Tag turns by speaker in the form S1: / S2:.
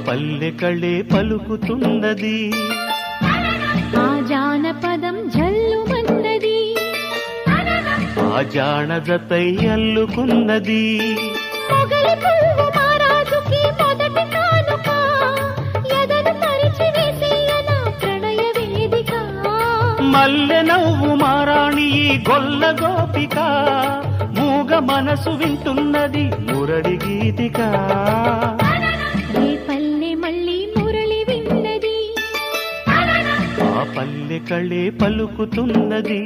S1: పల్లె కళే పలుకుతున్నది,
S2: ఆ జానపదం జల్లుమన్నది,
S1: ఆ జానజతై అల్లుకున్నది.
S2: మొగలి పువ్వు మహారాజుకి మొదటి కానుక, ఎదను పరిచి వేసేయన ప్రణయ వేదిక.
S1: మల్లె నవ్వు మారాణి ఈ గొల్ల గోపిక, మూగ మనసు వింటున్నది మురళి గీతిక.
S2: ఏ పల్లె మళ్ళీ మురళి విన్నది,
S1: ఆ పల్లె కళే పలుకుతున్నది.